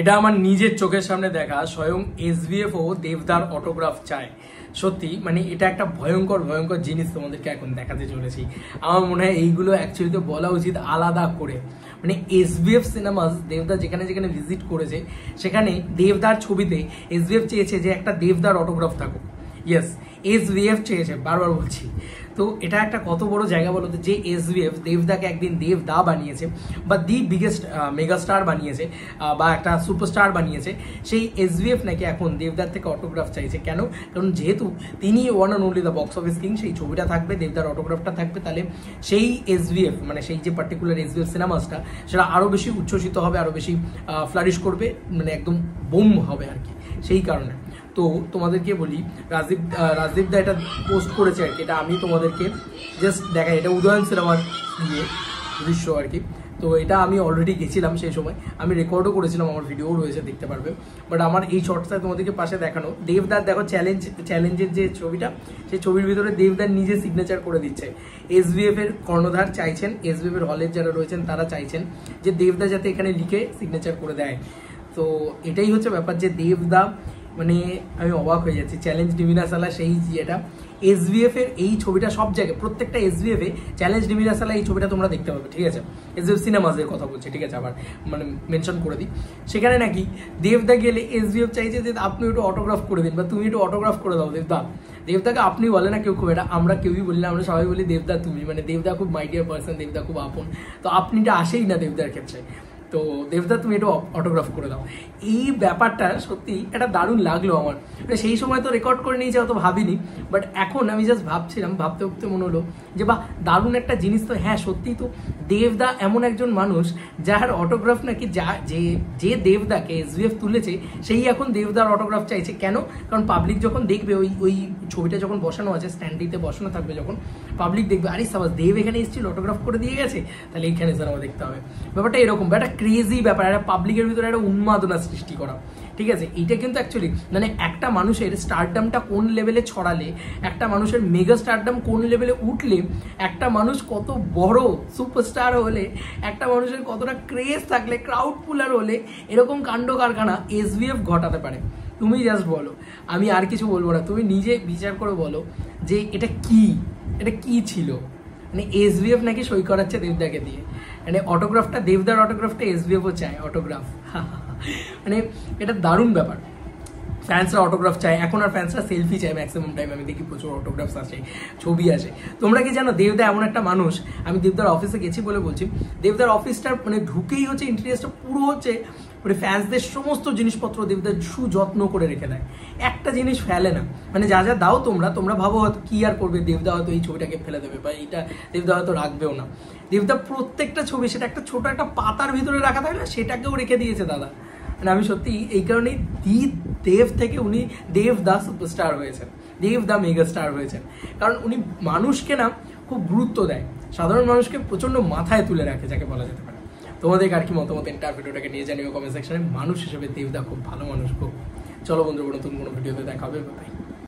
এটা আমার নিজের চোখের সামনে দেখা, স্বয়ং এসভিএফ ও দেবদার অটোগ্রাফ চায়। সত্যি মানে এটা একটা ভয়ঙ্কর ভয়ঙ্কর জিনিস তোমাদেরকে এখন দেখাতে চলেছি। আমার মনে হয় এইগুলো অ্যাকচুয়ালি তো বলা উচিত আলাদা করে। মানে এসভিএফ সিনেমাস দেবদা যেখানে যেখানে ভিজিট করেছে সেখানে দেবদার ছবিতে এসভিএফ চেয়েছে যে একটা দেবদার অটোগ্রাফ থাকুক। ইয়েস, এসভিএফ চেয়েছে, বারবার বলছি। তো এটা একটা কত বড় জায়গা বলো তো, যে এসভিএফ দেবদাকে একদিন দেবদা বানিয়েছে বা দি বিগেস্ট মেগাস্টার বানিয়েছে বা একটা সুপারস্টার বানিয়েছে, সেই এসভিএফ নাকি এখন দেবদার থেকে অটোগ্রাফ চাইছে। কেন? কারণ যেহেতু তিনি one and only the box office king, সেই ছবিটা থাকবে, দেবদার অটোগ্রাফটা থাকবে, তাহলে সেই এসভিএফ মানে সেই যে পার্টিকুলার এসভিএফ সিনেমাসটা সেটা আরও বেশি উচ্ছ্বসিত হবে, আরও বেশি ফ্লারিশ করবে, মানে একদম বুম হবে আর কি। সেই কারণে তো তোমাদেরকে বলি, রাজদীপ দা এটা পোস্ট করেছে আর কি, এটা আমি তোমাদেরকে জাস্ট দেখাই। এটা উদয়ন সিনেমার দিয়ে দৃশ্য আর কি। তো এটা আমি অলরেডি গেছিলাম, সেই সময় আমি রেকর্ডও করেছিলাম, আমার ভিডিও রয়েছে, দেখতে পারবে। বাট আমার এই শর্টসটা তোমাদেরকে পাশে দেখানো। দেবদার দেখো চ্যালেঞ্জের যে ছবিটা, সেই ছবির ভিতরে দেবদার নিজে সিগনেচার করে দিচ্ছে। এসভিএফ এর কর্ণধার চাইছেন, এসভিএফ এর হলের যারা রয়েছেন তারা চাইছেন যে দেবদা যাতে এখানে লিখে সিগনেচার করে দেয়। তো এটাই হচ্ছে ব্যাপার, যে দেবদা মানে আমি অবাক হয়ে যাচ্ছি। চ্যালেঞ্জ ডিমিনাসালা সেই যেটা এসভিএফ এর এই ছবিটা সব জায়গায়, প্রত্যেকটা এসভিএফ এ চ্যালেঞ্জ ডিমিনাসালা এই ছবিটা তোমরা দেখতে পাবে, ঠিক আছে? এসভিএফ সিনেমাসের কথা বলছি, ঠিক আছে? আবার মানে মেনশন করে দিই, সেখানে নাকি দেবদা গেলে এসভিএফ চাইছে যে আপনি একটু অটোগ্রাফ করে দিন বা তুমি একটু অটোগ্রাফ করে দাও দেবদা। দেবদাকে আপনি বলে না কেউ, খুব এটা আমরা কেউই বলি না, আমরা সবাই বলি দেবদা তুমি। মানে দেবদা খুব মাই ডিয়ার পার্সন, দেবদা খুব আপন। তো আপনিটা আসেই না দেবদার ক্ষেত্রে, তো দেবদা তুমি একটু অটোগ্রাফ করে দাও। এই ব্যাপারটা সত্যি একটা দারুণ লাগলো আমার। মানে সেই সময় তো রেকর্ড করে নিয়েছে, অত ভাবিনি, বাট এখন আমি জাস্ট ভাবছিলাম, ভাবতে ভাবতে মনে হলো যে বাহ, দারুণ একটা জিনিস তো। হ্যাঁ সত্যি তো, দেবদা এমন একজন মানুষ যার অটোগ্রাফ নাকি যে দেবদাকে এসভিএফ তুলেছে সেই এখন দেবদার অটোগ্রাফ চাইছে। কেন? কারণ পাবলিক যখন দেখবে ওই ছবিটা যখন বসানো আছে, স্ট্যান্ডিতে বসানো থাকবে, যখন পাবলিক দেখবে আরে সাবাস দেব এখানে এসেছিল, অটোগ্রাফ করে দিয়ে গেছে, তাহলে এইখানে সিনেমা দেখতে হবে। ব্যাপারটা এরকম, একটা ক্রেজি ব্যাপার, একটা পাবলিকের ভিতরে একটা উন্মাদনা সৃষ্টি করা, ঠিক আছে? এইটা কিন্তু অ্যাকচুয়ালি মানে একটা মানুষের স্টারডামটা কোন লেভেলে ছড়ালে, একটা মানুষের মেগা স্টারডাম কোন লেভেলে উঠলে, একটা মানুষ কত বড় সুপারস্টার হলে, একটা মানুষের কতটা ক্রেজ থাকলে, ক্রাউড পুলার হলে এরকম কাণ্ড কারখানা এসভিএফ ঘটাতে পারে। তুমি জাস্ট বলো, আমি আর কিছু বলবো না, তুমি নিজে বিচার করে বলো যে এটা কি ছিল। মানে এসভিএফ নাকি সই করাচ্ছে দেবদাকে দিয়ে, মানে অটোগ্রাফটা, দেবদার অটোগ্রাফটা এসভিএফও চায় অটোগ্রাফ। মানে এটা দারুণ ব্যাপার। ফ্যান্সরা অটোগ্রাফ চায় এখন, আর ফ্যান্সরা সেলফি চায় ম্যাক্সিমাম টাইম। আমি দেখি প্রচুর অটোগ্রাফস আসে, ছবি আসে। তোমরা কি জানো দেবদা এমন একটা মানুষ, আমি দেবদার অফিসে গেছি বলে বলছি, দেবদার অফিসটার মানে ঢুকেই হচ্ছে ইন্টেরিয়ার্সটা পুরো হচ্ছে মানে ফ্যান্সদের সমস্ত জিনিসপত্র দেবদা সুযত্ন করে রেখে দেয়, একটা জিনিস ফেলে না। মানে যা যা দাও তোমরা ভাবো হয়তো কি আর করবে, দেবদা হয়তো এই ছবিটাকে ফেলে দেবে বা এইটা দেবদা হয়তো রাখবেও না। দেবদা প্রত্যেকটা ছবি, সেটা একটা ছোট একটা পাতার ভিতরে রাখা থাকে না, সেটাকেও রেখে দিয়েছে দাদা। মানে আমি সত্যি এই কারণেই দেব থেকে উনি দেবদা সুপারস্টার হয়েছেন, দেবদা মেগা স্টার হয়েছেন। কারণ উনি মানুষকে না খুব গুরুত্ব দেয়, সাধারণ মানুষকে প্রচন্ড মাথায় তুলে রাখে, যাকে বলা যেতে পারে। তোমাদের আর কি মতামত এন্টার ভিডিওটাকে নিয়ে জানিও কমেন্ট সেকশনে। মানুষ হিসেবে দেবদা খুব ভালো মানুষ। খুব চলো বন্ধুরা, নতুন কোনো ভিডিওতে দেখা হবে। বাই।